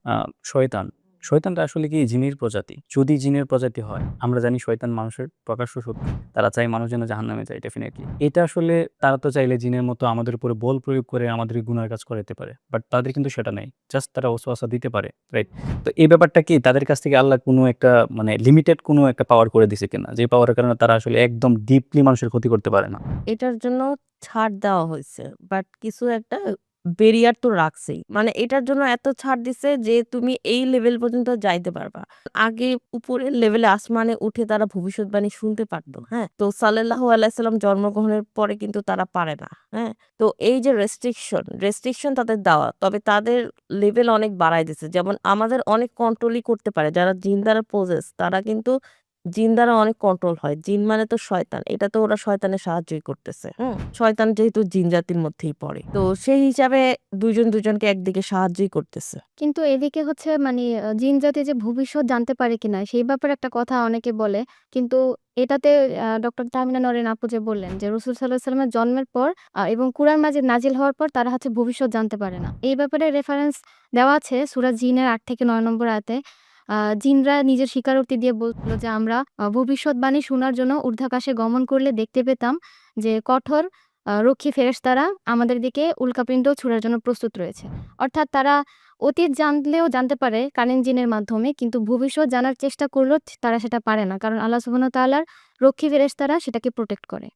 আ শয়তান। শয়তানটা আসলে কি জিনের প্রজাতি। যদি জিনের প্রজাতি হয়, আমরা জানি শয়তান মানুষের প্রকাশ্য শত্রু। তারা চায় মানুষ যেন জাহান্নামে যায় ডেফিনিটলি। এটা আসলে তারা তো চাইলে জিনের মতো আমাদের উপরে বল প্রয়োগ করে আমাদের গুনার কাজ করাইতে পারে। বাট তাদের কিন্তু সেটা নেই। জাস্ট তারা ওয়াসওয়াসা দিতে পারে। রাইট? তো এই ব্যাপারটা কি তাদের কাছ থেকে আল্লাহ কোনো একটা মানে লিমিটেড কোনো একটা পাওয়ার করে দিছে কিনা? যে পাওয়ারের কারণে তারা আসলে একদম ডিপলি মানুষের ক্ষতি করতে পারে না। এটার জন্য ছাড় দেওয়া হইছে। বাট কিছু একটা ব্যারিয়ার তো রাখছেই। মানে এটার জন্য এত ছাড় দিছে যে তুমি এই লেভেল পর্যন্ত যাইতে পারবা। আগে উপরের লেভেলে আসমানে উঠে তারা ভবিষ্যৎবাণী শুনতে পারত। হ্যাঁ? তো সাল্লাল্লাহু আলাইহি সাল্লাম জন্মগ্রহণের পরে কিন্তু তারা পারে না। হ্যাঁ? তো এই যে রেস্ট্রিকশন তাদের দেওয়া। তবে তাদের লেভেল অনেক বাড়ায় দিছে। যেমন আমাদের অনেক কন্ট্রোলই করতে পারে। যারা জিন দ্বারা পজেস তারা কিন্তু জিন দ্বারা অনেক কন্ট্রোল হয়। জিন মানে তো শয়তান। এটা তো ওরা শয়তানের সাহায্যই করতেছে। হুম? শয়তান যেহেতু জিন জাতির মধ্যেই পড়ে। তো সেই হিসাবে ২ জন ২ জনকে একদিকে সাহায্যই করতেছে। কিন্তু এদিকে হচ্ছে মানে জিন জাতি যে ভবিষ্যৎ জানতে পারে কিনা সেই ব্যাপারে একটা কথা অনেকে বলে। কিন্তু এটাতে ডক্টর তাহমিনা নওরিন আপু যে বললেন যে রাসূল সাল্লাল্লাহু আলাইহি ওয়াসাল্লামের জন্মের পর এবং কুরআন মাজিদ নাজিল হওয়ার পর তারা হচ্ছে ভবিষ্যৎ জানতে পারে না। এই ব্যাপারে রেফারেন্স দেওয়া আছে সূরা জিনের ৮ থেকে ৯ নম্বর আয়াতে। জিনরা নিজের স্বীকারোক্তি দিয়ে বলছিল যে আমরা ভবিষ্যৎবাণী শোনার জন্য ঊর্ধ্বাকাশে গমন করলে দেখতে পেতাম যে কঠোর রক্ষী ফেরেশতারা আমাদের দিকে উল্কাপিণ্ড ছুঁড়ার জন্য প্রস্তুত রয়েছে। অর্থাৎ তারা অতীত জানলেও জানতে পারে কানের জিনের মাধ্যমে, কিন্তু ভবিষ্যৎ জানার চেষ্টা করলেও তারা সেটা পারে না। কারণ আল্লাহ সুবহানাহু ওয়া তাআলার রক্ষী ফেরেশতারা সেটাকে প্রোটেক্ট করে।